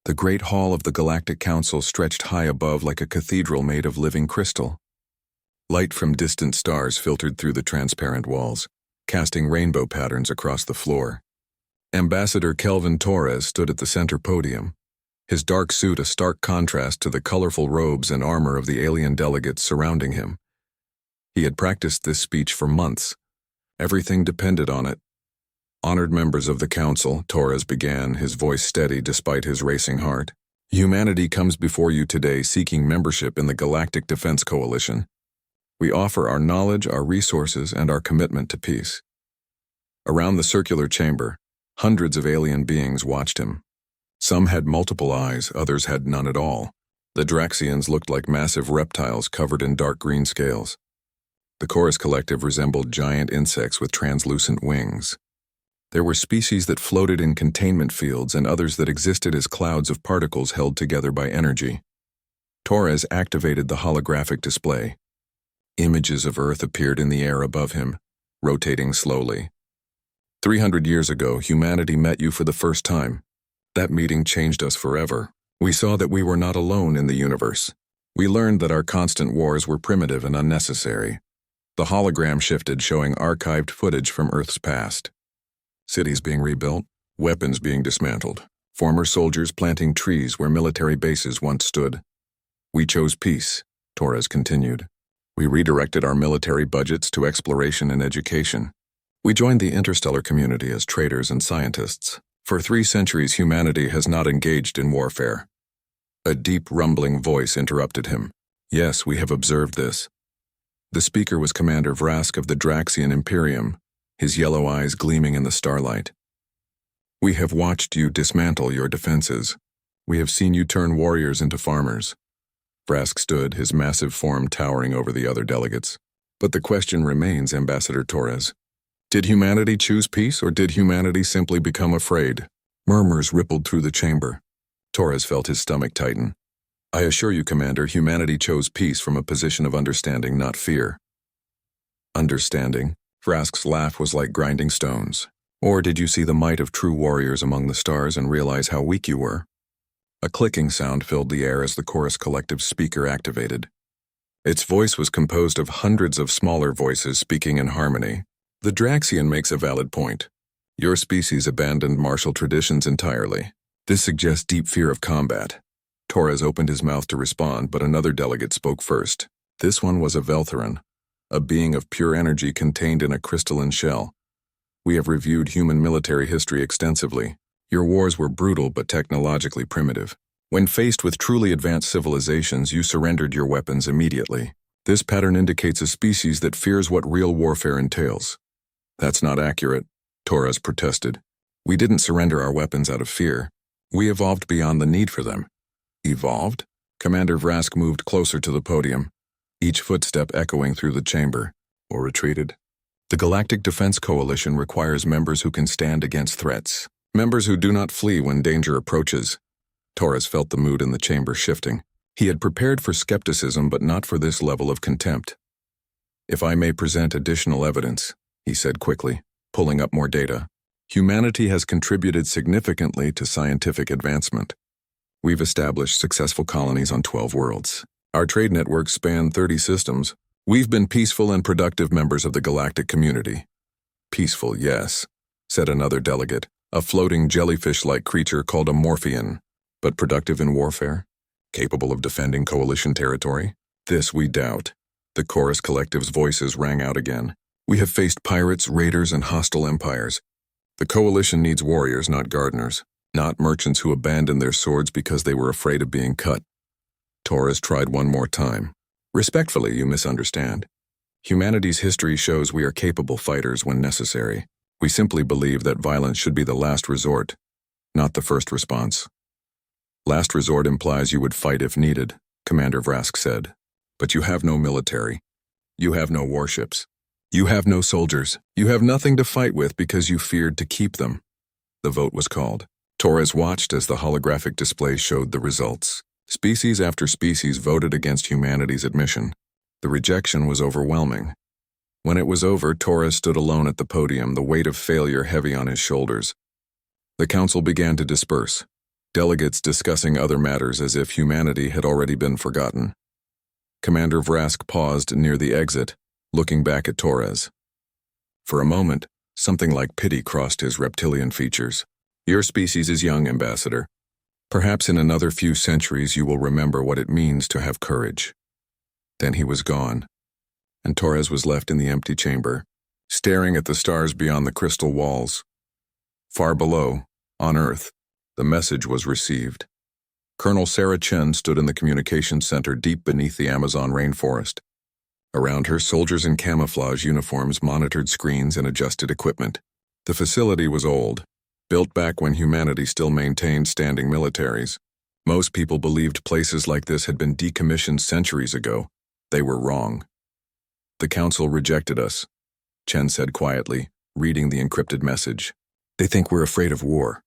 The great hall of the Galactic Council stretched high above like a cathedral made of living crystal. Light from distant stars filtered through the transparent walls, casting rainbow patterns across the floor. Ambassador Kelvin Torres stood at the center podium, his dark suit a stark contrast to the colorful robes and armor of the alien delegates surrounding him. He had practiced this speech for months. Everything depended on it. Honored members of the Council, Torres began, his voice steady despite his racing heart. Humanity comes before you today seeking membership in the Galactic Defense Coalition. We offer our knowledge, our resources, and our commitment to peace. Around the circular chamber, hundreds of alien beings watched him. Some had multiple eyes, others had none at all. The Draxians looked like massive reptiles covered in dark green scales. The Chorus Collective resembled giant insects with translucent wings. There were species that floated in containment fields and others that existed as clouds of particles held together by energy. Torres activated the holographic display. Images of Earth appeared in the air above him, rotating slowly. 300 years ago, humanity met you for the first time. That meeting changed us forever. We saw that we were not alone in the universe. We learned that our constant wars were primitive and unnecessary. The hologram shifted, showing archived footage from Earth's past. Cities being rebuilt, weapons being dismantled, former soldiers planting trees where military bases once stood. We chose peace, Torres continued. We redirected our military budgets to exploration and education. We joined the interstellar community as traders and scientists. For 3 centuries, humanity has not engaged in warfare. A deep, rumbling voice interrupted him. Yes, we have observed this. The speaker was Commander Vrask of the Draxian Imperium, his yellow eyes gleaming in the starlight. We have watched you dismantle your defenses. We have seen you turn warriors into farmers. Vrask stood, his massive form towering over the other delegates. But the question remains, Ambassador Torres. Did humanity choose peace, or did humanity simply become afraid? Murmurs rippled through the chamber. Torres felt his stomach tighten. I assure you, Commander, humanity chose peace from a position of understanding, not fear. Understanding? Vrask's laugh was like grinding stones. Or did you see the might of true warriors among the stars and realize how weak you were? A clicking sound filled the air as the Chorus Collective's speaker activated. Its voice was composed of hundreds of smaller voices speaking in harmony. The Draxian makes a valid point. Your species abandoned martial traditions entirely. This suggests deep fear of combat. Torres opened his mouth to respond, but another delegate spoke first. This one was a Veltheran, a being of pure energy contained in a crystalline shell. We have reviewed human military history extensively. Your wars were brutal but technologically primitive. When faced with truly advanced civilizations, you surrendered your weapons immediately. This pattern indicates a species that fears what real warfare entails. That's not accurate, Torres protested. We didn't surrender our weapons out of fear. We evolved beyond the need for them. Evolved? Commander Vrask moved closer to the podium, each footstep echoing through the chamber. Or retreated. The Galactic Defense Coalition requires members who can stand against threats. Members who do not flee when danger approaches. Torres felt the mood in the chamber shifting. He had prepared for skepticism, but not for this level of contempt. If I may present additional evidence, he said quickly, pulling up more data. Humanity has contributed significantly to scientific advancement. We've established successful colonies on 12 worlds. Our trade networks span 30 systems. We've been peaceful and productive members of the galactic community. Peaceful, yes, said another delegate, a floating jellyfish-like creature called a Morphean. But productive in warfare? Capable of defending coalition territory? This we doubt. The Chorus Collective's voices rang out again. We have faced pirates, raiders, and hostile empires. The coalition needs warriors, not gardeners, not merchants who abandoned their swords because they were afraid of being cut. Torres tried one more time. Respectfully, you misunderstand. Humanity's history shows we are capable fighters when necessary. We simply believe that violence should be the last resort, not the first response. Last resort implies you would fight if needed, Commander Vrask said. But you have no military. You have no warships. You have no soldiers. You have nothing to fight with because you feared to keep them. The vote was called. Torres watched as the holographic display showed the results. Species after species voted against humanity's admission. The rejection was overwhelming. When it was over, Torres stood alone at the podium, the weight of failure heavy on his shoulders. The council began to disperse. delegates discussing other matters as if humanity had already been forgotten. Commander Vrask paused near the exit, looking back at Torres. For a moment, something like pity crossed his reptilian features. Your species is young, Ambassador. Perhaps in another few centuries you will remember what it means to have courage. Then he was gone, and Torres was left in the empty chamber, staring at the stars beyond the crystal walls. Far below, on Earth, the message was received. Colonel Sarah Chen stood in the communications center deep beneath the Amazon rainforest. Around her, soldiers in camouflage uniforms monitored screens and adjusted equipment. The facility was old, built back when humanity still maintained standing militaries. Most people believed places like this had been decommissioned centuries ago. They were wrong. The Council rejected us, Chen said quietly, reading the encrypted message. They think we're afraid of war.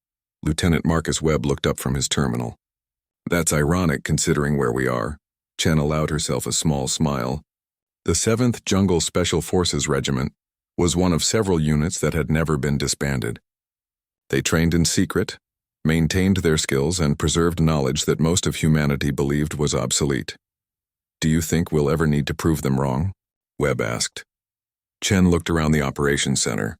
Lieutenant Marcus Webb looked up from his terminal. That's ironic considering where we are. Chen allowed herself a small smile. The 7th Jungle Special Forces Regiment was one of several units that had never been disbanded. They trained in secret, maintained their skills, and preserved knowledge that most of humanity believed was obsolete. Do you think we'll ever need to prove them wrong? Webb asked. Chen looked around the operations center.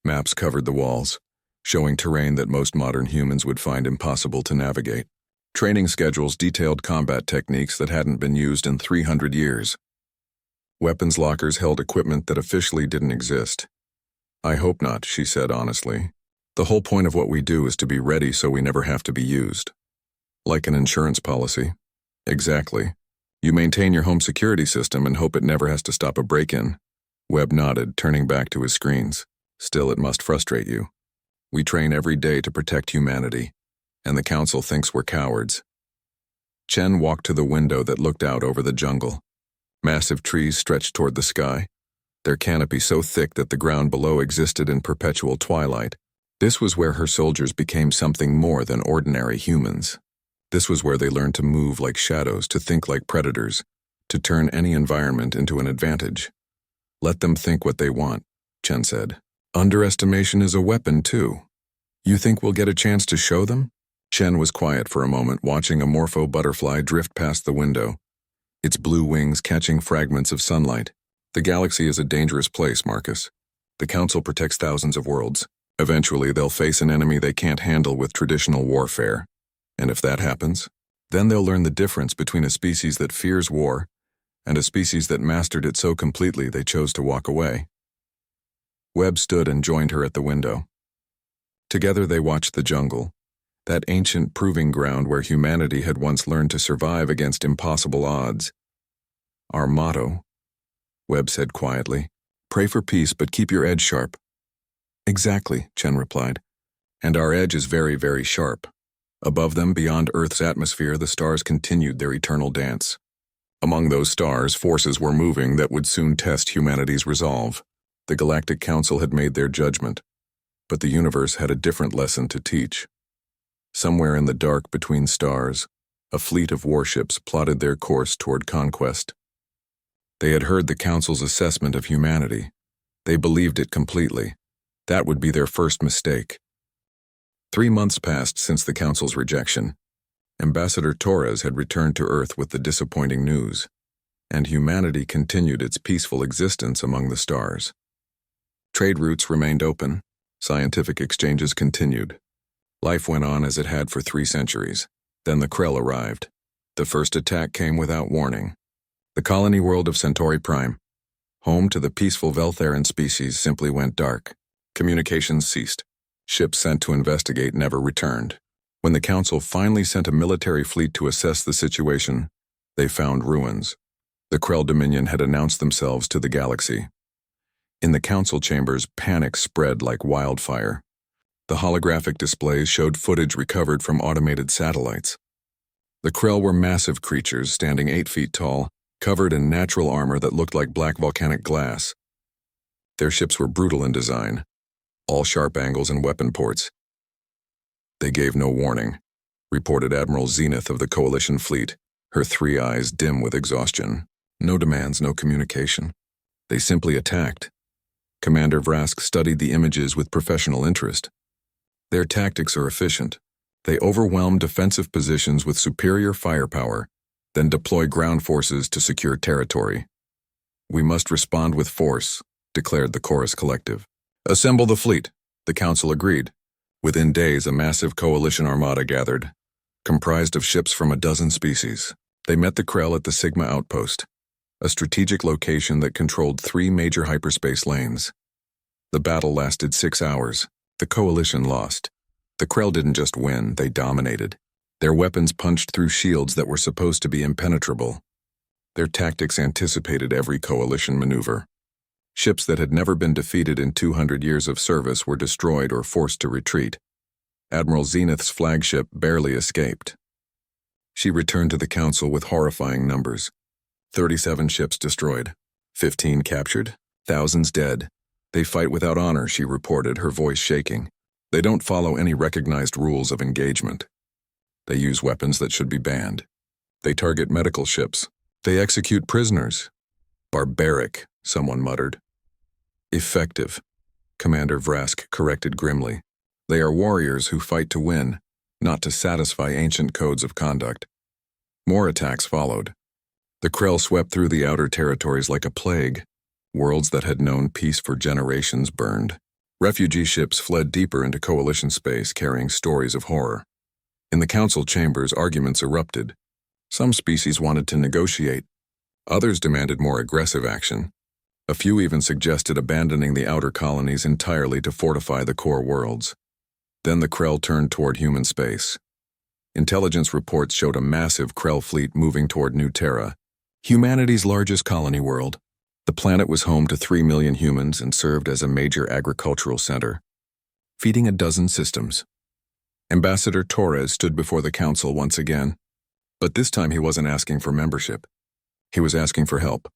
Maps covered the walls, showing terrain that most modern humans would find impossible to navigate. Training schedules detailed combat techniques that hadn't been used in 300 years. Weapons lockers held equipment that officially didn't exist. I hope not, she said honestly. The whole point of what we do is to be ready so we never have to be used. Like an insurance policy. Exactly. You maintain your home security system and hope it never has to stop a break-in. Webb nodded, turning back to his screens. Still, it must frustrate you. We train every day to protect humanity, and the Council thinks we're cowards. Chen walked to the window that looked out over the jungle. Massive trees stretched toward the sky, their canopy so thick that the ground below existed in perpetual twilight. This was where her soldiers became something more than ordinary humans. This was where they learned to move like shadows, to think like predators, to turn any environment into an advantage. Let them think what they want, Chen said. Underestimation is a weapon, too. You think we'll get a chance to show them? Chen was quiet for a moment, watching a morpho butterfly drift past the window, its blue wings catching fragments of sunlight. The galaxy is a dangerous place, Marcus. The Council protects thousands of worlds. Eventually, they'll face an enemy they can't handle with traditional warfare. And if that happens, then they'll learn the difference between a species that fears war and a species that mastered it so completely they chose to walk away. Webb stood and joined her at the window. Together they watched the jungle, that ancient proving ground where humanity had once learned to survive against impossible odds. Our motto, Webb said quietly, pray for peace but keep your edge sharp. Exactly, Chen replied. And our edge is very, very sharp. Above them, beyond Earth's atmosphere, the stars continued their eternal dance. Among those stars, forces were moving that would soon test humanity's resolve. The Galactic Council had made their judgment, but the universe had a different lesson to teach. Somewhere in the dark between stars, a fleet of warships plotted their course toward conquest. They had heard the Council's assessment of humanity. They believed it completely. That would be their first mistake. 3 months passed since the Council's rejection. Ambassador Torres had returned to Earth with the disappointing news, and humanity continued its peaceful existence among the stars. Trade routes remained open. Scientific exchanges continued. Life went on as it had for 3 centuries. Then the Krell arrived. The first attack came without warning. The colony world of Centauri Prime, home to the peaceful Veltheran species, simply went dark. Communications ceased. Ships sent to investigate never returned. When the Council finally sent a military fleet to assess the situation, they found ruins. The Krell Dominion had announced themselves to the galaxy. In the Council chambers, panic spread like wildfire. The holographic displays showed footage recovered from automated satellites. The Krell were massive creatures standing 8 feet tall, covered in natural armor that looked like black volcanic glass. Their ships were brutal in design, all sharp angles and weapon ports. They gave no warning, reported Admiral Zenith of the Coalition Fleet, her 3 eyes dim with exhaustion. No demands, no communication. They simply attacked. Commander Vrask studied the images with professional interest. Their tactics are efficient, They overwhelm defensive positions with superior firepower, then deploy ground forces to secure territory. "We must respond with force," declared the Chorus Collective. "Assemble the fleet," the Council agreed. Within days, a massive coalition armada gathered, comprised of ships from a dozen species. They met the Krell at the Sigma Outpost, a strategic location that controlled 3 major hyperspace lanes. The battle lasted 6 hours. The coalition lost. The Krell didn't just win, they dominated. Their weapons punched through shields that were supposed to be impenetrable. Their tactics anticipated every coalition maneuver. Ships that had never been defeated in 200 years of service were destroyed or forced to retreat. Admiral Zenith's flagship barely escaped. She returned to the Council with horrifying numbers. 37 ships destroyed, 15 captured, thousands dead. "They fight without honor," she reported, her voice shaking. "They don't follow any recognized rules of engagement. They use weapons that should be banned. They target medical ships. They execute prisoners." "Barbaric," someone muttered. "Effective," Commander Vrask corrected grimly. "They are warriors who fight to win, not to satisfy ancient codes of conduct." More attacks followed. The Krell swept through the outer territories like a plague. Worlds that had known peace for generations burned. Refugee ships fled deeper into coalition space, carrying stories of horror. In the Council chambers, arguments erupted. Some species wanted to negotiate. Others demanded more aggressive action. A few even suggested abandoning the outer colonies entirely to fortify the core worlds. Then the Krell turned toward human space. Intelligence reports showed a massive Krell fleet moving toward New Terra, humanity's largest colony world. The planet was home to 3 million humans and served as a major agricultural center, feeding a dozen systems. Ambassador Torres stood before the Council once again, but this time he wasn't asking for membership. He was asking for help.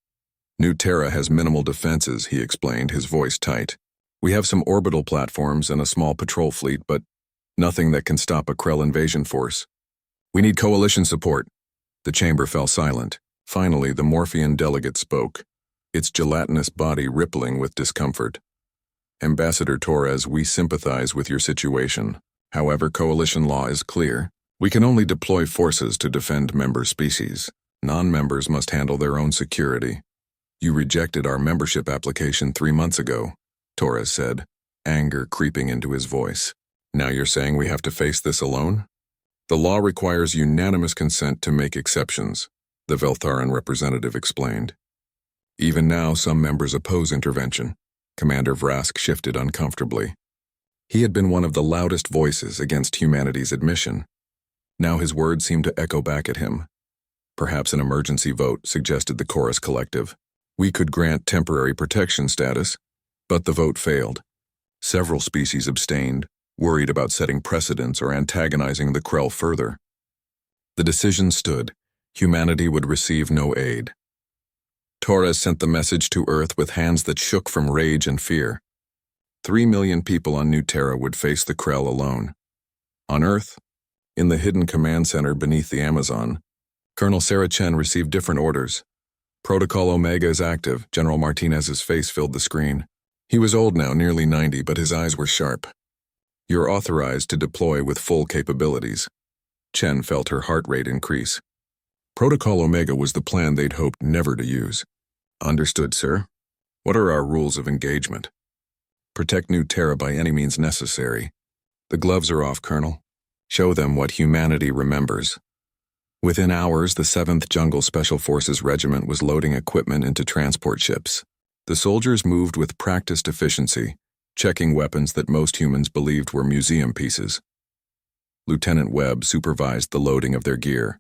"New Terra has minimal defenses," he explained, his voice tight. "We have some orbital platforms and a small patrol fleet, but nothing that can stop a Krell invasion force. We need coalition support." The chamber fell silent. Finally, the Morphean delegate spoke, its gelatinous body rippling with discomfort. "Ambassador Torres, we sympathize with your situation. However, coalition law is clear. We can only deploy forces to defend member species. Non-members must handle their own security." "You rejected our membership application 3 months ago," Torres said, anger creeping into his voice. "Now you're saying we have to face this alone?" "The law requires unanimous consent to make exceptions," the Veltharan representative explained. "Even now, some members oppose intervention." Commander Vrask shifted uncomfortably. He had been one of the loudest voices against humanity's admission. Now his words seemed to echo back at him. "Perhaps an emergency vote," suggested the Chorus Collective. "We could grant temporary protection status," but the vote failed. Several species abstained, worried about setting precedents or antagonizing the Krell further. The decision stood. Humanity would receive no aid. Torres sent the message to Earth with hands that shook from rage and fear. 3 million people on New Terra would face the Krell alone. On Earth, in the hidden command center beneath the Amazon, Colonel Sarah Chen received different orders. "Protocol Omega is active." General Martinez's face filled the screen. He was old now, nearly 90, but his eyes were sharp. "You're authorized to deploy with full capabilities." Chen felt her heart rate increase. Protocol Omega was the plan they'd hoped never to use. "Understood, sir. What are our rules of engagement?" "Protect New Terra by any means necessary." "The gloves are off, Colonel. Show them what humanity remembers." Within hours, the 7th Jungle Special Forces Regiment was loading equipment into transport ships. The soldiers moved with practiced efficiency, checking weapons that most humans believed were museum pieces. Lieutenant Webb supervised the loading of their gear.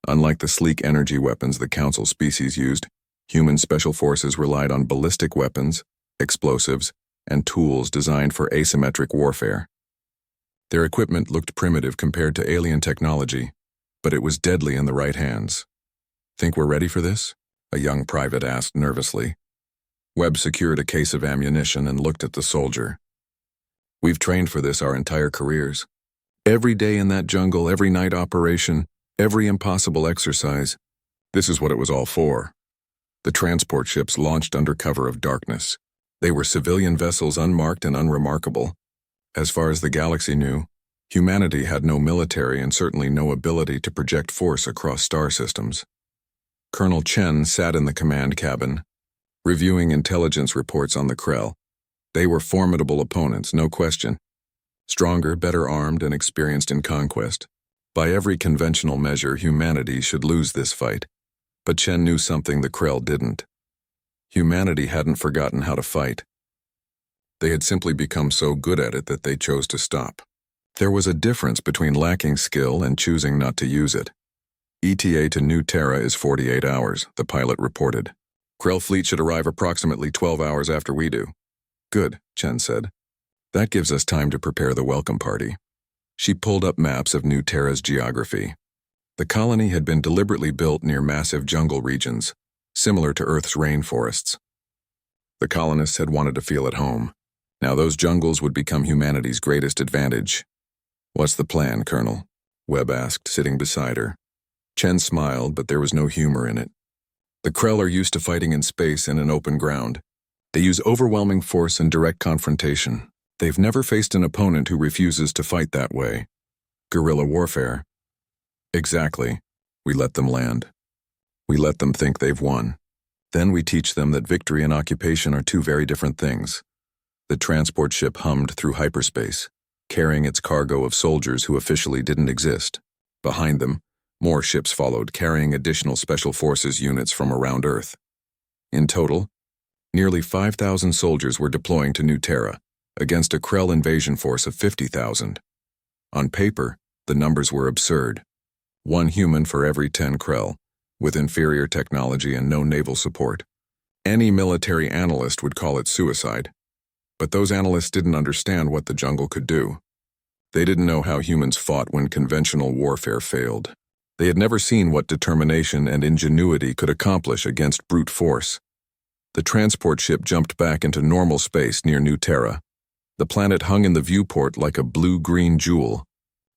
Unlike the sleek energy weapons the Council species used, human special forces relied on ballistic weapons, explosives, and tools designed for asymmetric warfare. Their equipment looked primitive compared to alien technology, but it was deadly in the right hands. "Think we're ready for this?" a young private asked nervously. Webb secured a case of ammunition and looked at the soldier. "We've trained for this our entire careers. Every day in that jungle, every night operation, every impossible exercise. This is what it was all for." The transport ships launched under cover of darkness. They were civilian vessels, unmarked and unremarkable. As far as the galaxy knew, Humanity had no military and certainly no ability to project force across star systems. Colonel Chen sat in the command cabin, reviewing intelligence reports on the Krell. They were formidable opponents, no question. Stronger, better armed, and experienced in conquest. By every conventional measure, humanity should lose this fight. But Chen knew something the Krell didn't. Humanity hadn't forgotten how to fight. They had simply become so good at it that they chose to stop. There was a difference between lacking skill and choosing not to use it. ETA to New Terra is 48 hours, the pilot reported. Krell fleet should arrive approximately 12 hours after we do. Good, Chen said. That gives us time to prepare the welcome party. She pulled up maps of New Terra's geography. The colony had been deliberately built near massive jungle regions, similar to Earth's rainforests. The colonists had wanted to feel at home. Now those jungles would become humanity's greatest advantage. What's the plan, Colonel? Webb asked, sitting beside her. Chen smiled, but there was no humor in it. The Krell are used to fighting in space and in open ground. They use overwhelming force and direct confrontation. They've never faced an opponent who refuses to fight that way. Guerrilla warfare. Exactly. We let them land. We let them think they've won. Then we teach them that victory and occupation are two very different things. The transport ship hummed through hyperspace, carrying its cargo of soldiers who officially didn't exist. Behind them, more ships followed, carrying additional Special Forces units from around Earth. In total, nearly 5,000 soldiers were deploying to New Terra, against a Krell invasion force of 50,000. On paper, the numbers were absurd. 1 human for every 10 Krell, with inferior technology and no naval support. Any military analyst would call it suicide. But those analysts didn't understand what the jungle could do. They didn't know how humans fought when conventional warfare failed. They had never seen what determination and ingenuity could accomplish against brute force. The transport ship jumped back into normal space near New Terra. The planet hung in the viewport like a blue-green jewel,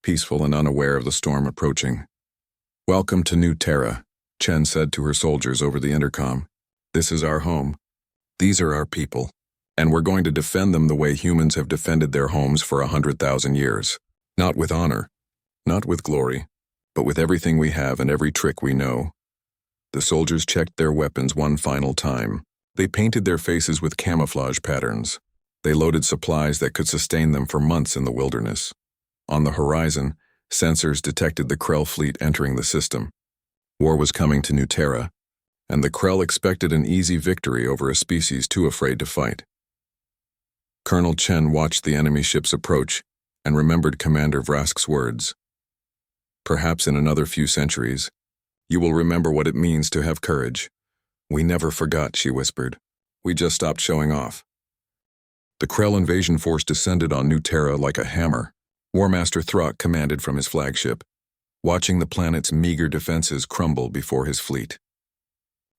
peaceful and unaware of the storm approaching. "Welcome to New Terra," Chen said to her soldiers over the intercom. "This is our home. These are our people. And we're going to defend them the way humans have defended their homes for 100,000 years. Not with honor, not with glory, but with everything we have and every trick we know." The soldiers checked their weapons one final time. They painted their faces with camouflage patterns. They loaded supplies that could sustain them for months in the wilderness. On the horizon, sensors detected the Krell fleet entering the system. War was coming to New Terra, and the Krell expected an easy victory over a species too afraid to fight. Colonel Chen watched the enemy ships approach and remembered Commander Vrask's words. "Perhaps in another few centuries, you will remember what it means to have courage." "We never forgot," she whispered. "We just stopped showing off." The Krell invasion force descended on New Terra like a hammer. War Master Throck commanded from his flagship, watching the planet's meager defenses crumble before his fleet.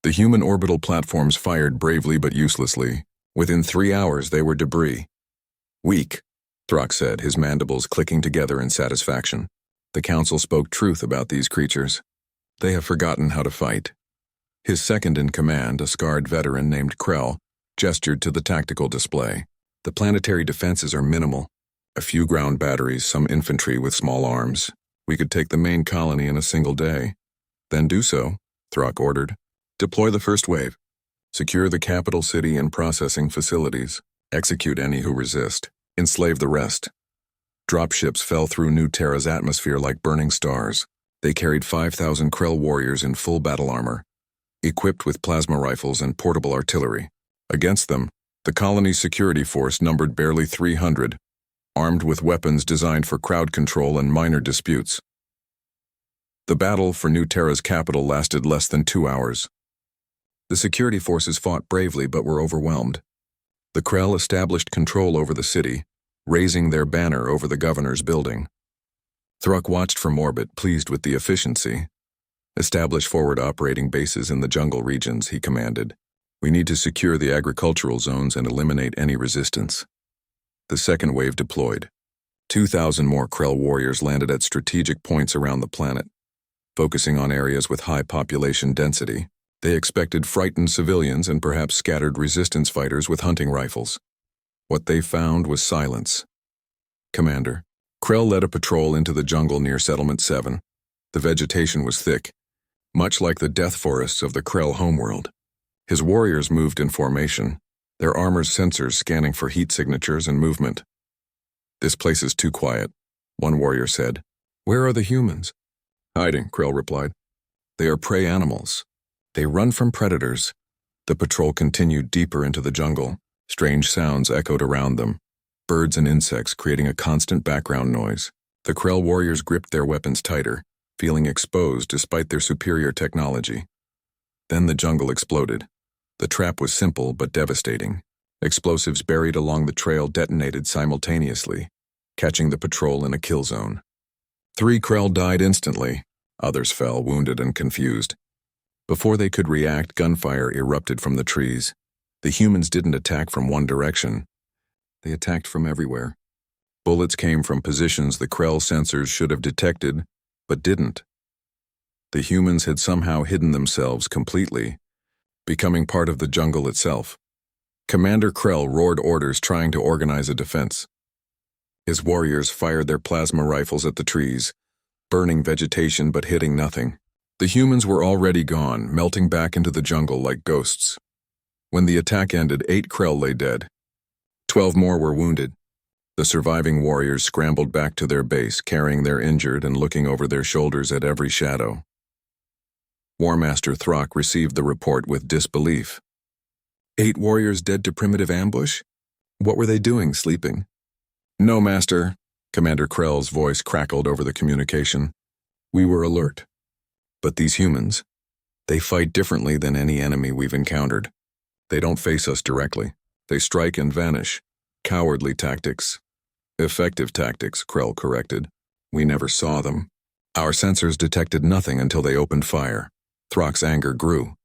The human orbital platforms fired bravely but uselessly. Within 3 hours, they were debris. "Weak," Throck said, his mandibles clicking together in satisfaction. The Council spoke truth about these creatures. They have forgotten how to fight. His second-in-command, a scarred veteran named Krell, gestured to the tactical display. "The planetary defenses are minimal. A few ground batteries, some infantry with small arms. We could take the main colony in a single day." "Then do so," Throck ordered. "Deploy the first wave. Secure the capital city and processing facilities. Execute any who resist. Enslave the rest." Dropships fell through New Terra's atmosphere like burning stars. They carried 5,000 Krell warriors in full battle armor, equipped with plasma rifles and portable artillery. Against them, the colony's security force numbered barely 300, armed with weapons designed for crowd control and minor disputes. The battle for New Terra's capital lasted less than 2 hours. The security forces fought bravely but were overwhelmed. The Krell established control over the city, raising their banner over the governor's building. Throck watched from orbit, pleased with the efficiency. "Establish forward operating bases in the jungle regions," he commanded. "We need to secure the agricultural zones and eliminate any resistance." The second wave deployed. 2,000 more Krell warriors landed at strategic points around the planet, focusing on areas with high population density. They expected frightened civilians and perhaps scattered resistance fighters with hunting rifles. What they found was silence. "Commander," Krell led a patrol into the jungle near Settlement 7. The vegetation was thick, much like the death forests of the Krell homeworld. His warriors moved in formation, their armor's sensors scanning for heat signatures and movement. "This place is too quiet," one warrior said. "Where are the humans?" "Hiding," Krell replied. "They are prey animals. They run from predators." The patrol continued deeper into the jungle. Strange sounds echoed around them, birds and insects creating a constant background noise. The Krell warriors gripped their weapons tighter, feeling exposed despite their superior technology. Then the jungle exploded. The trap was simple but devastating. Explosives buried along the trail detonated simultaneously, catching the patrol in a kill zone. 3 Krell died instantly. Others fell, wounded and confused. Before they could react, gunfire erupted from the trees. The humans didn't attack from one direction. They attacked from everywhere. Bullets came from positions the Krell sensors should have detected, but didn't. The humans had somehow hidden themselves completely, becoming part of the jungle itself. Commander Krell roared orders trying to organize a defense. His warriors fired their plasma rifles at the trees, burning vegetation but hitting nothing. The humans were already gone, melting back into the jungle like ghosts. When the attack ended, 8 Krell lay dead. 12 more were wounded. The surviving warriors scrambled back to their base, carrying their injured and looking over their shoulders at every shadow. War Master Throck received the report with disbelief. 8 warriors dead to primitive ambush? What were they doing, sleeping? "No, Master," Commander Krell's voice crackled over the communication. "We were alert. But these humans, they fight differently than any enemy we've encountered. They don't face us directly. They strike and vanish. Cowardly tactics." "Effective tactics," Krell corrected. "We never saw them. Our sensors detected nothing until they opened fire." Throck's anger grew.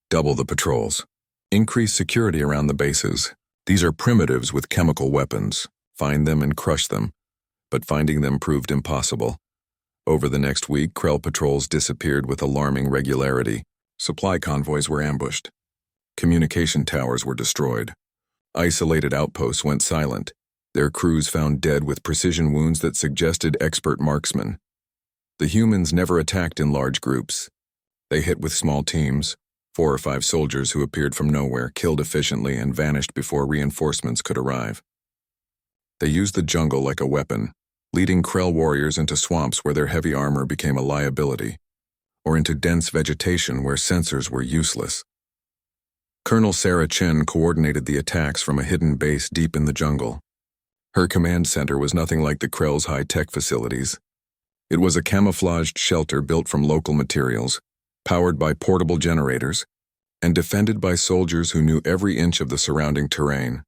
"Double the patrols. Increase security around the bases. These are primitives with chemical weapons. Find them and crush them." But finding them proved impossible. Over the next week, Krell patrols disappeared with alarming regularity. Supply convoys were ambushed. Communication towers were destroyed. Isolated outposts went silent. Their crews found dead with precision wounds that suggested expert marksmen. The humans never attacked in large groups. They hit with small teams. 4 or 5 soldiers who appeared from nowhere, killed efficiently, and vanished before reinforcements could arrive. They used the jungle like a weapon, leading Krell warriors into swamps where their heavy armor became a liability, or into dense vegetation where sensors were useless. Colonel Sarah Chen coordinated the attacks from a hidden base deep in the jungle. Her command center was nothing like the Krell's high-tech facilities. It was a camouflaged shelter built from local materials, powered by portable generators, and defended by soldiers who knew every inch of the surrounding terrain.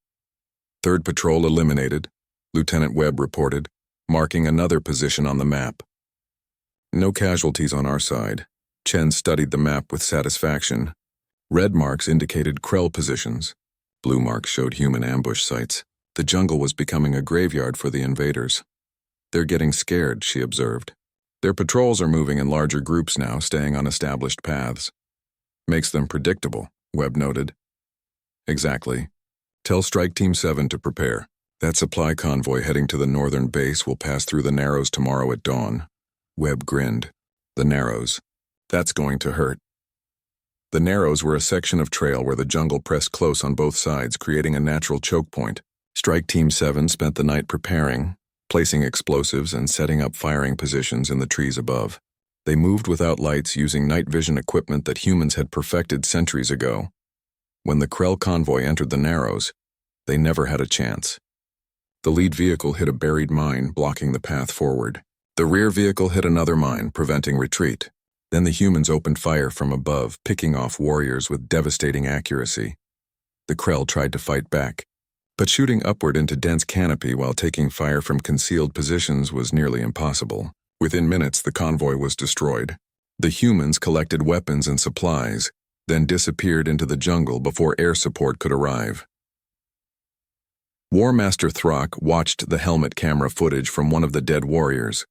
3rd Patrol eliminated, Lieutenant Webb reported, marking another position on the map. "No casualties on our side." Chen studied the map with satisfaction. Red marks indicated Krell positions. Blue marks showed human ambush sites. The jungle was becoming a graveyard for the invaders. "They're getting scared," she observed. "Their patrols are moving in larger groups now, staying on established paths." "Makes them predictable," Webb noted. "Exactly. Tell Strike Team 7 to prepare. That supply convoy heading to the northern base will pass through the Narrows tomorrow at dawn." Webb grinned. The Narrows. That's going to hurt. The Narrows were a section of trail where the jungle pressed close on both sides, creating a natural choke point. Strike Team 7 spent the night preparing, placing explosives and setting up firing positions in the trees above. They moved without lights, using night vision equipment that humans had perfected centuries ago. When the Krell convoy entered the Narrows, they never had a chance. The lead vehicle hit a buried mine, blocking the path forward. The rear vehicle hit another mine, preventing retreat. Then the humans opened fire from above, picking off warriors with devastating accuracy. The Krell tried to fight back, but shooting upward into dense canopy while taking fire from concealed positions was nearly impossible. Within minutes, the convoy was destroyed. The humans collected weapons and supplies, then disappeared into the jungle before air support could arrive. War Master Throck watched the helmet camera footage from one of the dead warriors.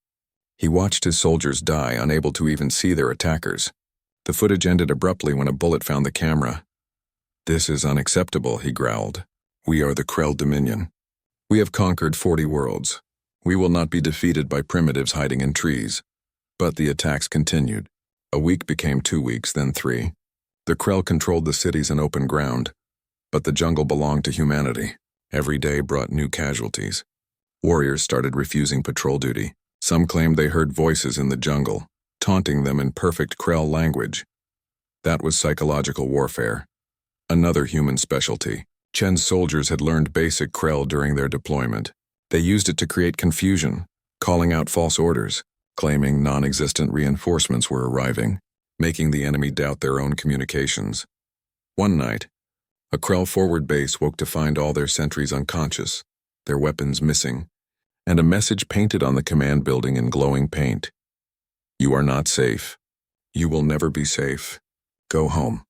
He watched his soldiers die, unable to even see their attackers. The footage ended abruptly when a bullet found the camera. "This is unacceptable," he growled. "We are the Krell Dominion. We have conquered 40 worlds. We will not be defeated by primitives hiding in trees. But the attacks continued. A week became 2 weeks, then 3. The Krell controlled the cities and open ground, but the jungle belonged to humanity. Every day brought new casualties. Warriors started refusing patrol duty. Some claimed they heard voices in the jungle, taunting them in perfect Krell language. That was psychological warfare. Another human specialty. Chen's soldiers had learned basic Krell during their deployment. They used it to create confusion, calling out false orders, claiming non-existent reinforcements were arriving, making the enemy doubt their own communications. One night, a Krell forward base woke to find all their sentries unconscious, their weapons missing, and a message painted on the command building in glowing paint. You are not safe. You will never be safe. Go home.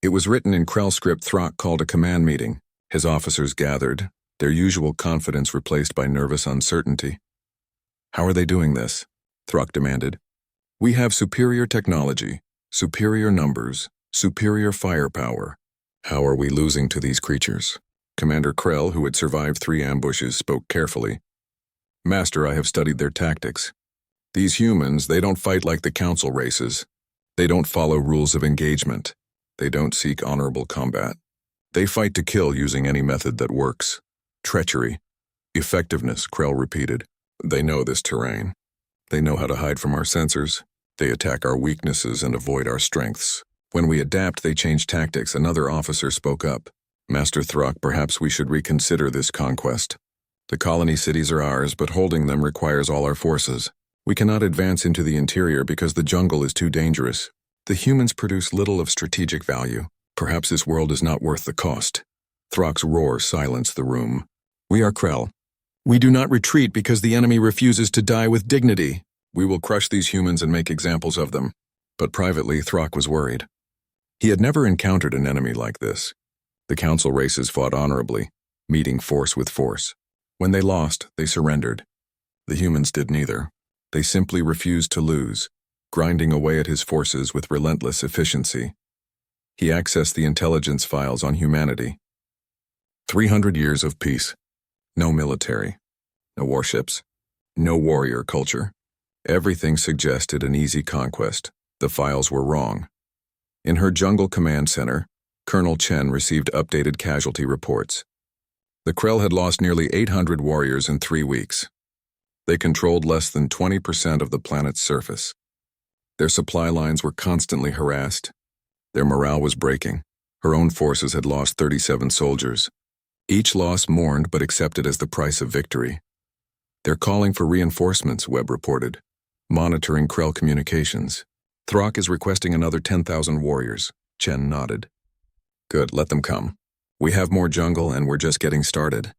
It was written in Krell script. Throck called a command meeting. His officers gathered, their usual confidence replaced by nervous uncertainty. How are they doing this? Throck demanded. We have superior technology, superior numbers, superior firepower. How are we losing to these creatures? Commander Krell, who had survived 3 ambushes, spoke carefully. Master, I have studied their tactics. These humans, they don't fight like the council races. They don't follow rules of engagement. They don't seek honorable combat. They fight to kill using any method that works. Treachery. Effectiveness, Krell repeated. They know this terrain. They know how to hide from our sensors. They attack our weaknesses and avoid our strengths. When we adapt, they change tactics. Another officer spoke up. Master Throck, perhaps we should reconsider this conquest. The colony cities are ours, but holding them requires all our forces. We cannot advance into the interior because the jungle is too dangerous. The humans produce little of strategic value. Perhaps this world is not worth the cost. Throck's roar silenced the room. We are Krell. We do not retreat because the enemy refuses to die with dignity. We will crush these humans and make examples of them. But privately, Throck was worried. He had never encountered an enemy like this. The council races fought honorably, meeting force with force. When they lost, they surrendered. The humans did neither. They simply refused to lose, grinding away at his forces with relentless efficiency. He accessed the intelligence files on humanity. 300 years of peace. No military. No warships. No warrior culture. Everything suggested an easy conquest. The files were wrong. In her jungle command center, Colonel Chen received updated casualty reports. The Krell had lost nearly 800 warriors in 3 weeks. They controlled less than 20% of the planet's surface. Their supply lines were constantly harassed. Their morale was breaking. Her own forces had lost 37 soldiers. Each loss mourned but accepted as the price of victory. They're calling for reinforcements, Webb reported, monitoring Krell communications. Throck is requesting another 10,000 warriors. Chen nodded. Good, let them come. We have more jungle and we're just getting started.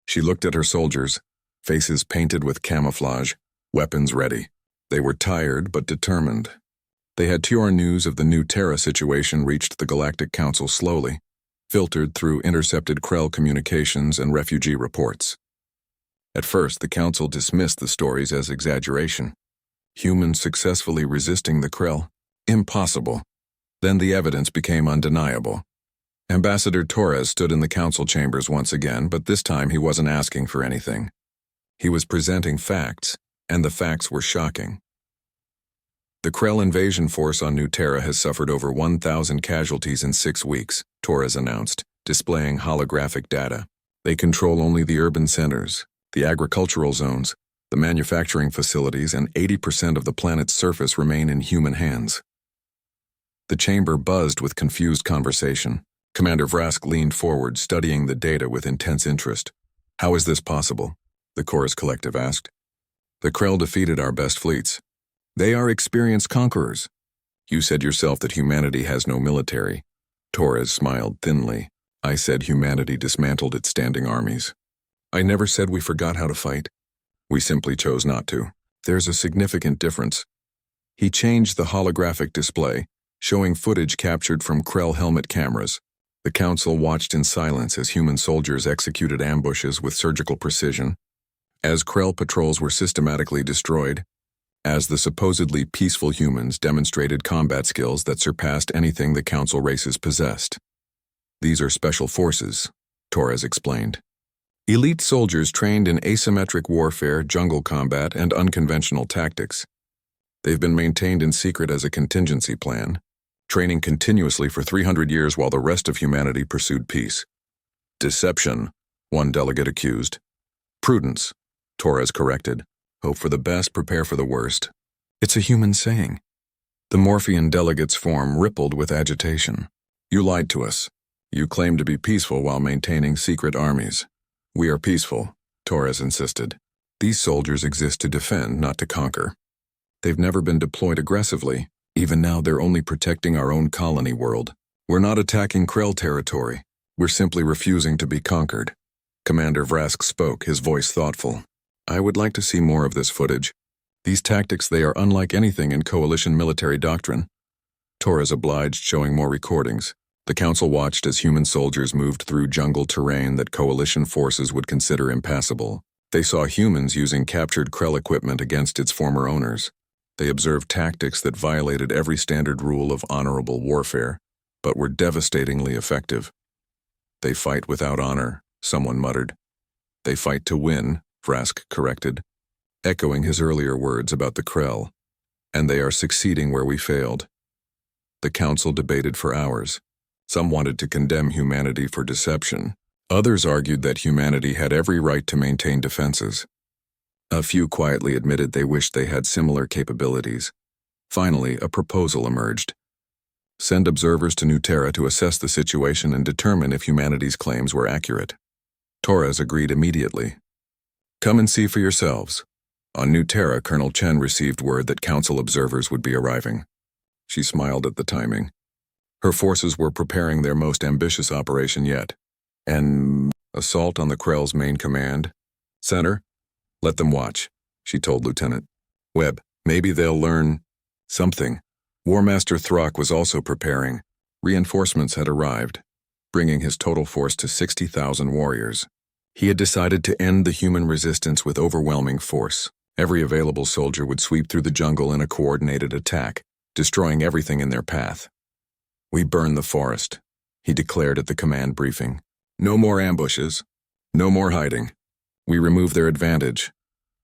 She looked at her soldiers, faces painted with camouflage, weapons ready. They were tired but determined. They had Tior news of the new Terra situation reached the Galactic Council slowly, filtered through intercepted Krell communications and refugee reports. At first, the Council dismissed the stories as exaggeration. Humans successfully resisting the Krell? Impossible. Then the evidence became undeniable. Ambassador Torres stood in the council chambers once again, but this time he wasn't asking for anything. He was presenting facts, and the facts were shocking. The Krell invasion force on New Terra has suffered over 1,000 casualties in 6 weeks, Torres announced, displaying holographic data. They control only the urban centers, the agricultural zones, the manufacturing facilities, and 80% of the planet's surface remain in human hands. The chamber buzzed with confused conversation. Commander Vrask leaned forward, studying the data with intense interest. How is this possible? The Chorus Collective asked. The Krell defeated our best fleets. They are experienced conquerors. You said yourself that humanity has no military. Torres smiled thinly. I said humanity dismantled its standing armies. I never said we forgot how to fight. We simply chose not to. There's a significant difference. He changed the holographic display, showing footage captured from Krell helmet cameras. The Council watched in silence as human soldiers executed ambushes with surgical precision, as Krell patrols were systematically destroyed, as the supposedly peaceful humans demonstrated combat skills that surpassed anything the Council races possessed. These are special forces, Torres explained. Elite soldiers trained in asymmetric warfare, jungle combat, and unconventional tactics. They've been maintained in secret as a contingency plan, training continuously for 300 years while the rest of humanity pursued peace. Deception, one delegate accused. Prudence, Torres corrected. Hope for the best, prepare for the worst. It's a human saying. The Morphean delegate's form rippled with agitation. You lied to us. You claimed to be peaceful while maintaining secret armies. We are peaceful, Torres insisted. These soldiers exist to defend, not to conquer. They've never been deployed aggressively. Even now, they're only protecting our own colony world. We're not attacking Krell territory. We're simply refusing to be conquered. Commander Vrask spoke, his voice thoughtful. I would like to see more of this footage. These tactics, they are unlike anything in coalition military doctrine. Torres obliged, showing more recordings. The council watched as human soldiers moved through jungle terrain that coalition forces would consider impassable. They saw humans using captured Krell equipment against its former owners. They observed tactics that violated every standard rule of honorable warfare, but were devastatingly effective. They fight without honor, someone muttered. They fight to win, Vrask corrected, echoing his earlier words about the Krell. And they are succeeding where we failed. The council debated for hours. Some wanted to condemn humanity for deception. Others argued that humanity had every right to maintain defenses. A few quietly admitted they wished they had similar capabilities. Finally, a proposal emerged. Send observers to New Terra to assess the situation and determine if humanity's claims were accurate. Torres agreed immediately. Come and see for yourselves. On New Terra, Colonel Chen received word that council observers would be arriving. She smiled at the timing. Her forces were preparing their most ambitious operation yet. An assault on the Krell's main command center? Let them watch, she told Lieutenant Webb. Maybe they'll learn something. War Master Throck was also preparing. Reinforcements had arrived, bringing his total force to 60,000 warriors. He had decided to end the human resistance with overwhelming force. Every available soldier would sweep through the jungle in a coordinated attack, destroying everything in their path. We burn the forest, he declared at the command briefing. No more ambushes. No more hiding. We remove their advantage.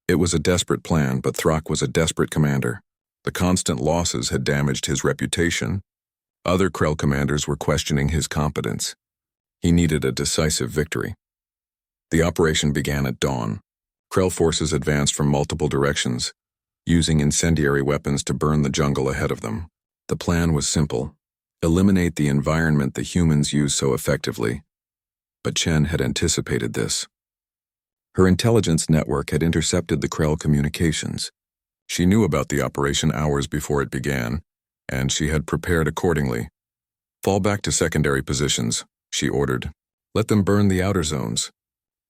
It was a desperate plan, but Throck was a desperate commander. The constant losses had damaged his reputation. Other Krell commanders were questioning his competence. He needed a decisive victory. The operation began at dawn. Krell forces advanced from multiple directions, using incendiary weapons to burn the jungle ahead of them. The plan was simple. Eliminate the environment the humans use so effectively. But Chen had anticipated this. Her intelligence network had intercepted the Krell communications. She knew about the operation hours before it began, and she had prepared accordingly. Fall back to secondary positions, she ordered. Let them burn the outer zones.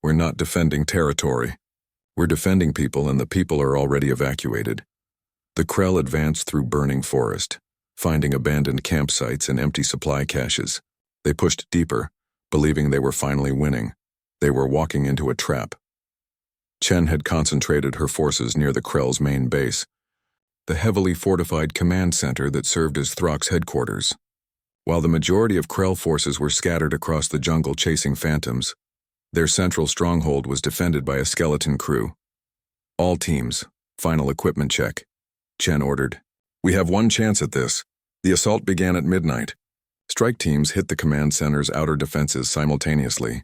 We're not defending territory. We're defending people, and the people are already evacuated. The Krell advanced through burning forest, finding abandoned campsites and empty supply caches. They pushed deeper, believing they were finally winning. They were walking into a trap. Chen had concentrated her forces near the Krell's main base, the heavily fortified command center that served as Throck's headquarters. While the majority of Krell forces were scattered across the jungle chasing phantoms, their central stronghold was defended by a skeleton crew. All teams, final equipment check, Chen ordered. We have one chance at this. The assault began at midnight. Strike teams hit the command center's outer defenses simultaneously,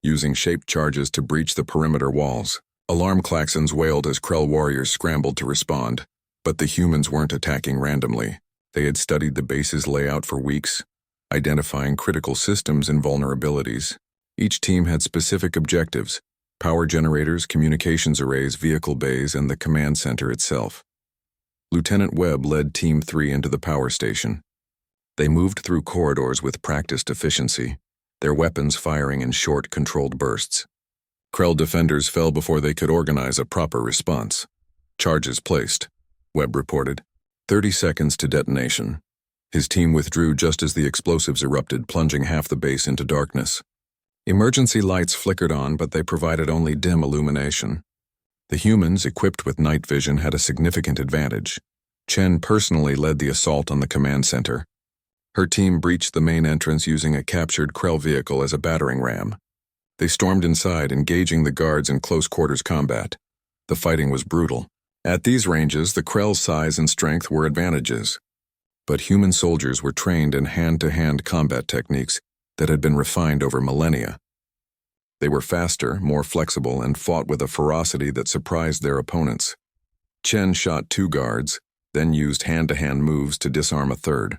using shaped charges to breach the perimeter walls. Alarm klaxons wailed as Krell warriors scrambled to respond, but the humans weren't attacking randomly. They had studied the base's layout for weeks, identifying critical systems and vulnerabilities. Each team had specific objectives: power generators, communications arrays, vehicle bays, and the command center itself. Lieutenant Webb led Team 3 into the power station. They moved through corridors with practiced efficiency, their weapons firing in short, controlled bursts. Krell defenders fell before they could organize a proper response. Charges placed, Webb reported. 30 seconds to detonation. His team withdrew just as the explosives erupted, plunging half the base into darkness. Emergency lights flickered on, but they provided only dim illumination. The humans, equipped with night vision, had a significant advantage. Chen personally led the assault on the command center. Her team breached the main entrance using a captured Krell vehicle as a battering ram. They stormed inside, engaging the guards in close-quarters combat. The fighting was brutal. At these ranges, the Krell's size and strength were advantages. But human soldiers were trained in hand-to-hand combat techniques that had been refined over millennia. They were faster, more flexible, and fought with a ferocity that surprised their opponents. Chen shot 2 guards, then used hand-to-hand moves to disarm a third.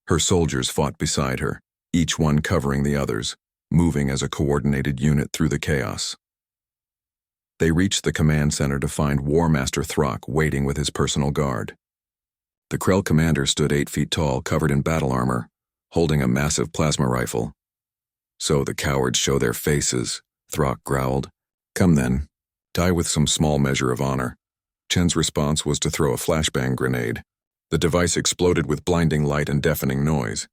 Her soldiers fought beside her, each one covering the others, moving as a coordinated unit through the chaos. They reached the command center to find War Master Throck waiting with his personal guard. The Krell commander stood 8 feet tall, covered in battle armor, holding a massive plasma rifle. "So the cowards show their faces," Throck growled. "Come then, die with some small measure of honor." Chen's response was to throw a flashbang grenade. The device exploded with blinding light and deafening noise.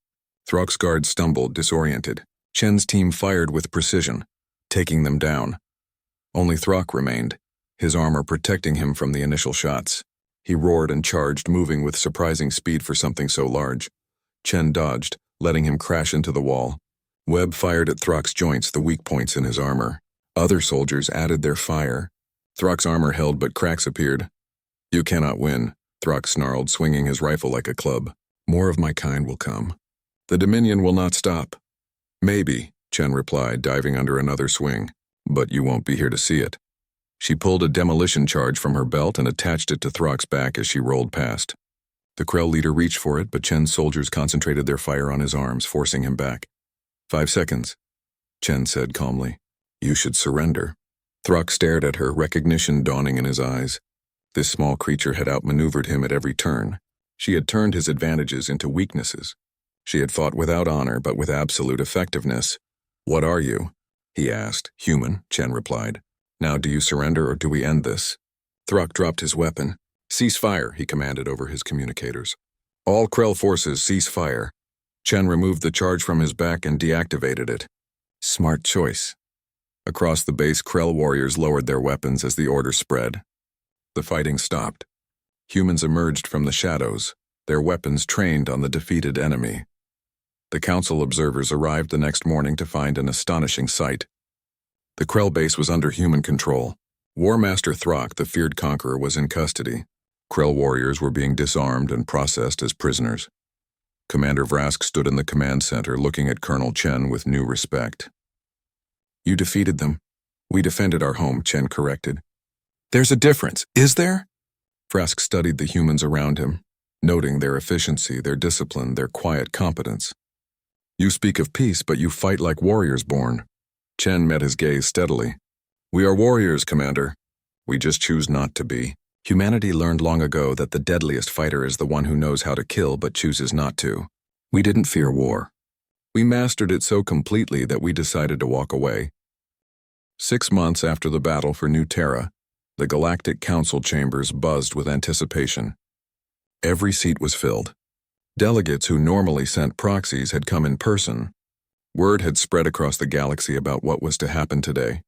Throck's guards stumbled, disoriented. Chen's team fired with precision, taking them down. Only Throck remained, his armor protecting him from the initial shots. He roared and charged, moving with surprising speed for something so large. Chen dodged, letting him crash into the wall. Webb fired at Throck's joints, the weak points in his armor. Other soldiers added their fire. Throck's armor held, but cracks appeared. "You cannot win," Throck snarled, swinging his rifle like a club. "More of my kind will come. The Dominion will not stop." "Maybe," Chen replied, diving under another swing. "But you won't be here to see it." She pulled a demolition charge from her belt and attached it to Throck's back as she rolled past. The Krell leader reached for it, but Chen's soldiers concentrated their fire on his arms, forcing him back. 5 seconds, Chen said calmly. "You should surrender." Throck stared at her, recognition dawning in his eyes. This small creature had outmaneuvered him at every turn. She had turned his advantages into weaknesses. She had fought without honor, but with absolute effectiveness. "What are you?" he asked. "Human," Chen replied. "Now do you surrender or do we end this?" Throck dropped his weapon. "Cease fire," he commanded over his communicators. "All Krell forces cease fire." Chen removed the charge from his back and deactivated it. Smart choice. Across the base, Krell warriors lowered their weapons as the order spread. The fighting stopped. Humans emerged from the shadows, their weapons trained on the defeated enemy. The council observers arrived the next morning to find an astonishing sight. The Krell base was under human control. War Master Throck, the feared conqueror, was in custody. Krell warriors were being disarmed and processed as prisoners. Commander Vrask stood in the command center looking at Colonel Chen with new respect. "You defeated them. We defended our home," Chen corrected. "There's a difference, is there?" Vrask studied the humans around him, noting their efficiency, their discipline, their quiet competence. "You speak of peace, but you fight like warriors born." Chen met his gaze steadily. "We are warriors, Commander. We just choose not to be. Humanity learned long ago that the deadliest fighter is the one who knows how to kill but chooses not to. We didn't fear war. We mastered it so completely that we decided to walk away." 6 months after the battle for New Terra, the Galactic Council chambers buzzed with anticipation. Every seat was filled. Delegates who normally sent proxies had come in person. Word had spread across the galaxy about what was to happen today.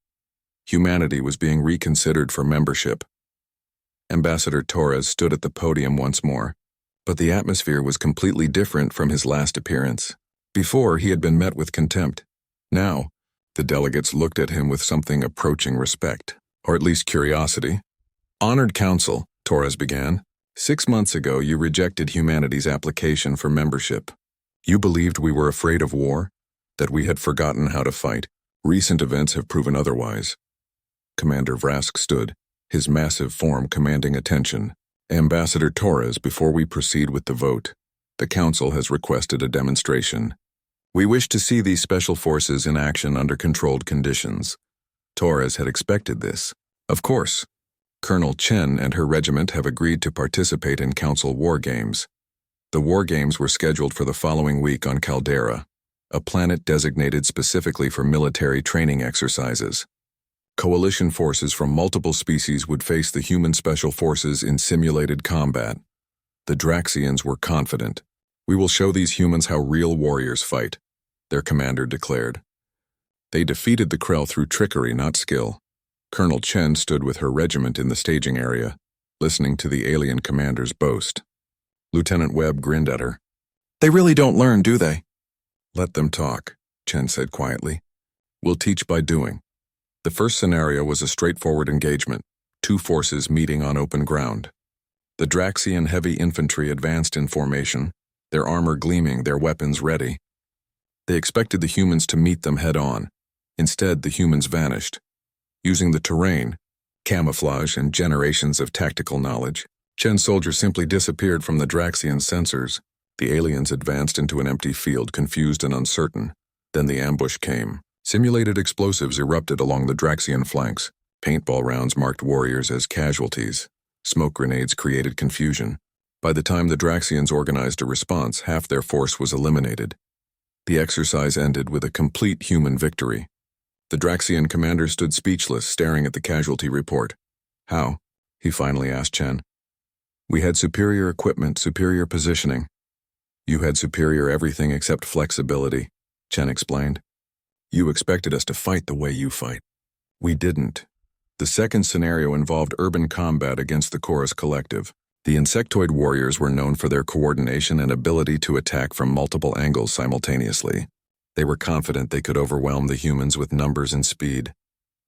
Humanity was being reconsidered for membership. Ambassador Torres stood at the podium once more, but the atmosphere was completely different from his last appearance. Before, he had been met with contempt. Now, the delegates looked at him with something approaching respect, or at least curiosity. "Honored Council," Torres began, "6 months ago you rejected humanity's application for membership. You believed we were afraid of war, that we had forgotten how to fight. Recent events have proven otherwise." Commander Vrask stood, his massive form commanding attention. "Ambassador Torres, before we proceed with the vote, the Council has requested a demonstration. We wish to see these special forces in action under controlled conditions." Torres had expected this. Of course. Colonel Chen and her regiment have agreed to participate in Council war games. The war games were scheduled for the following week on Caldera, a planet designated specifically for military training exercises. Coalition forces from multiple species would face the human special forces in simulated combat. The Draxians were confident. "We will show these humans how real warriors fight," their commander declared. They defeated the Krell through trickery, not skill. Colonel Chen stood with her regiment in the staging area, listening to the alien commander's boast. Lieutenant Webb grinned at her. "They really don't learn, do they?" "Let them talk," Chen said quietly. We'll teach by doing. The first scenario was a straightforward engagement, two forces meeting on open ground. The Draxian heavy infantry advanced in formation, their armor gleaming, their weapons ready. They expected the humans to meet them head-on. Instead, the humans vanished. Using the terrain, camouflage, and generations of tactical knowledge, Chen's soldiers simply disappeared from the Draxian sensors. The aliens advanced into an empty field, confused and uncertain. Then the ambush came. Simulated explosives erupted along the Draxian flanks. Paintball rounds marked warriors as casualties. Smoke grenades created confusion. By the time the Draxians organized a response, half their force was eliminated. The exercise ended with a complete human victory. The Draxian commander stood speechless, staring at the casualty report. How? He finally asked Chen. We had superior equipment, superior positioning. You had superior everything except flexibility, Chen explained. You expected us to fight the way you fight. We didn't. The second scenario involved urban combat against the Chorus Collective. The insectoid warriors were known for their coordination and ability to attack from multiple angles simultaneously. They were confident they could overwhelm the humans with numbers and speed.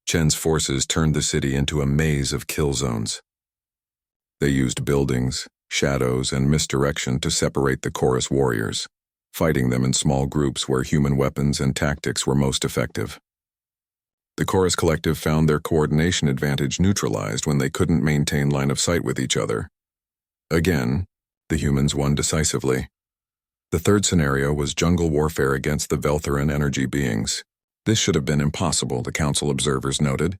Chen's forces turned the city into a maze of kill zones. They used buildings, shadows, and misdirection to separate the Chorus warriors, fighting them in small groups where human weapons and tactics were most effective. The Chorus Collective found their coordination advantage neutralized when they couldn't maintain line of sight with each other. Again, the humans won decisively. The third scenario was jungle warfare against the Veltheran energy beings. This should have been impossible, the council observers noted.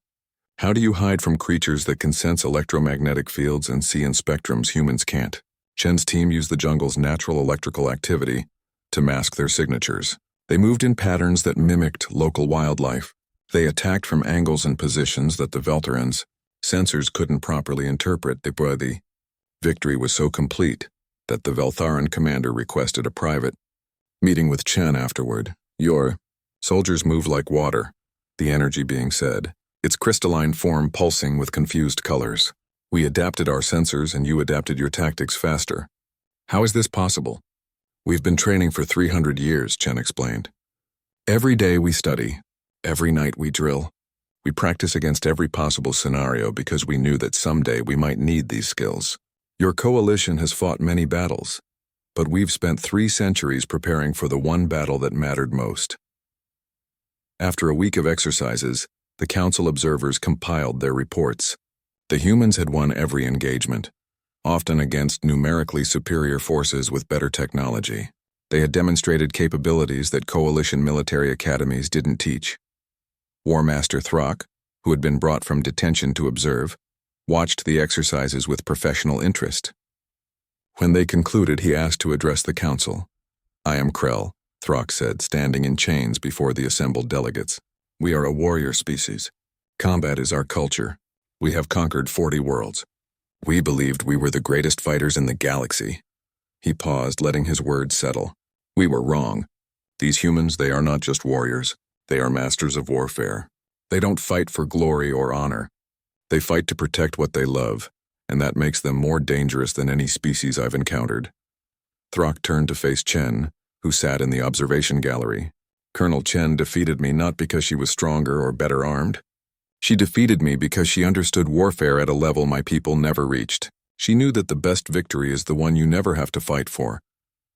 How do you hide from creatures that can sense electromagnetic fields and see in spectrums humans can't? Chen's team used the jungle's natural electrical activity to mask their signatures. They moved in patterns that mimicked local wildlife. They attacked from angles and positions that the Veltherans' sensors couldn't properly interpret. The victory was so complete that the Veltharan commander requested a private meeting with Chen afterward. Your soldiers move like water, the energy being said, its crystalline form pulsing with confused colors. We adapted our sensors and you adapted your tactics faster. How is this possible? We've been training for 300 years, Chen explained. Every day we study, every night we drill. We practice against every possible scenario because we knew that someday we might need these skills. Your coalition has fought many battles, but we've spent 3 centuries preparing for the one battle that mattered most. After a week of exercises, the council observers compiled their reports. The humans had won every engagement, often against numerically superior forces with better technology. They had demonstrated capabilities that coalition military academies didn't teach. War Master Throck, who had been brought from detention to observe, watched the exercises with professional interest. When they concluded, he asked to address the council. I am Krell, Throck said, standing in chains before the assembled delegates. We are a warrior species. Combat is our culture. We have conquered 40 worlds. We believed we were the greatest fighters in the galaxy. He paused, letting his words settle. We were wrong. These humans, they are not just warriors. They are masters of warfare. They don't fight for glory or honor. They fight to protect what they love, and that makes them more dangerous than any species I've encountered. Throck turned to face Chen, who sat in the observation gallery. Colonel Chen defeated me not because she was stronger or better armed. She defeated me because she understood warfare at a level my people never reached. She knew that the best victory is the one you never have to fight for.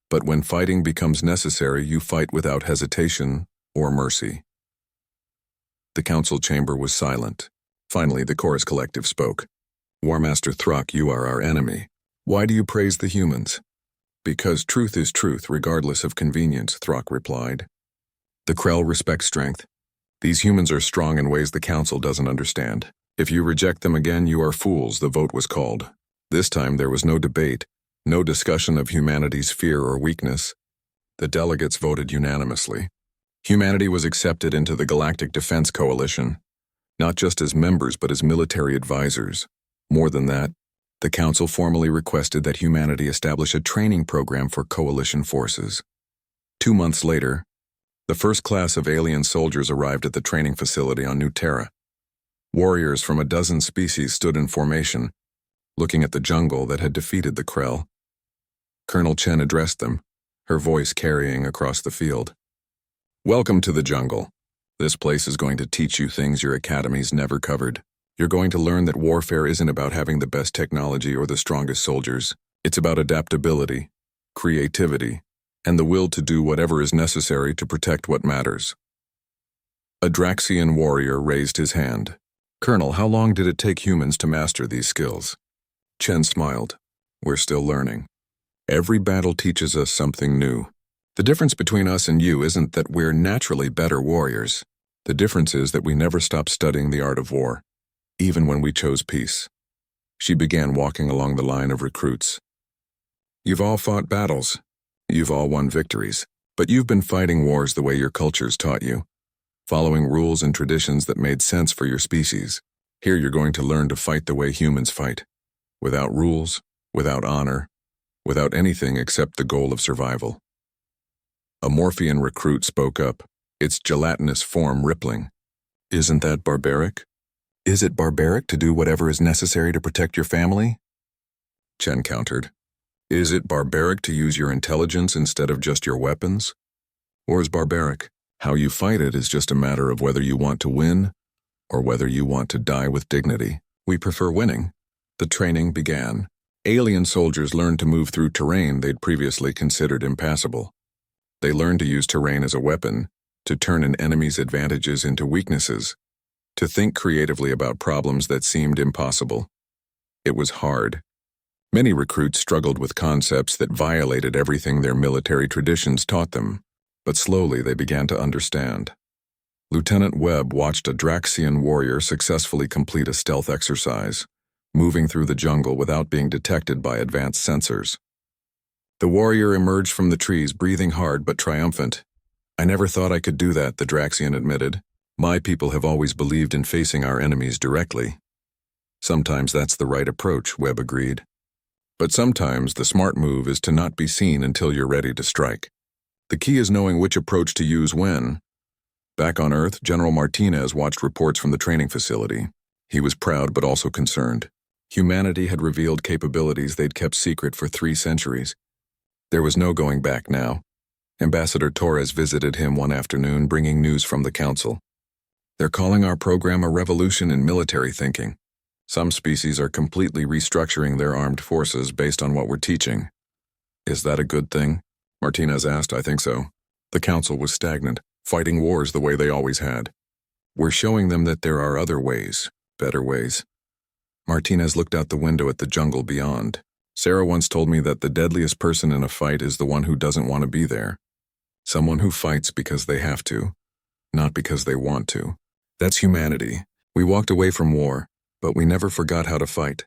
But when fighting becomes necessary, you fight without hesitation or mercy. The council chamber was silent. Finally, the Chorus Collective spoke. War Master Throck, you are our enemy. Why do you praise the humans? Because truth is truth, regardless of convenience, Throck replied. The Krell respect strength. These humans are strong in ways the council doesn't understand. If you reject them again, you are fools, the vote was called. This time there was no debate, no discussion of humanity's fear or weakness. The delegates voted unanimously. Humanity was accepted into the Galactic Defense Coalition, not just as members but as military advisors. More than that, the council formally requested that humanity establish a training program for coalition forces. 2 months later, the first class of alien soldiers arrived at the training facility on New Terra. Warriors from a dozen species stood in formation, looking at the jungle that had defeated the Krell. Colonel Chen addressed them, her voice carrying across the field. Welcome to the jungle. This place is going to teach you things your academies never covered. You're going to learn that warfare isn't about having the best technology or the strongest soldiers. It's about adaptability, creativity, and the will to do whatever is necessary to protect what matters. A Draxian warrior raised his hand. Colonel, how long did it take humans to master these skills? Chen smiled. We're still learning. Every battle teaches us something new. The difference between us and you isn't that we're naturally better warriors. The difference is that we never stopped studying the art of war, even when we chose peace. She began walking along the line of recruits. You've all fought battles. You've all won victories. But you've been fighting wars the way your cultures taught you, following rules and traditions that made sense for your species. Here you're going to learn to fight the way humans fight, without rules, without honor, without anything except the goal of survival. A Morphean recruit spoke up, its gelatinous form rippling. Isn't that barbaric? Is it barbaric to do whatever is necessary to protect your family? Chen countered. Is it barbaric to use your intelligence instead of just your weapons? Or is barbaric? How you fight it is just a matter of whether you want to win or whether you want to die with dignity. We prefer winning. The training began. Alien soldiers learned to move through terrain they'd previously considered impassable. They learned to use terrain as a weapon, to turn an enemy's advantages into weaknesses, to think creatively about problems that seemed impossible. It was hard. Many recruits struggled with concepts that violated everything their military traditions taught them, but slowly they began to understand. Lieutenant Webb watched a Draxian warrior successfully complete a stealth exercise, moving through the jungle without being detected by advanced sensors. The warrior emerged from the trees, breathing hard but triumphant. I never thought I could do that, the Draxian admitted. My people have always believed in facing our enemies directly. Sometimes that's the right approach, Webb agreed. But sometimes the smart move is to not be seen until you're ready to strike. The key is knowing which approach to use when. Back on Earth, General Martinez watched reports from the training facility. He was proud but also concerned. Humanity had revealed capabilities they'd kept secret for 3 centuries. There was no going back now. Ambassador Torres visited him one afternoon, bringing news from the council. They're calling our program a revolution in military thinking. Some species are completely restructuring their armed forces based on what we're teaching. Is that a good thing? Martinez asked. I think so. The council was stagnant, fighting wars the way they always had. We're showing them that there are other ways, better ways. Martinez looked out the window at the jungle beyond. Sarah once told me that the deadliest person in a fight is the one who doesn't want to be there. Someone who fights because they have to, not because they want to. That's humanity. We walked away from war, but we never forgot how to fight.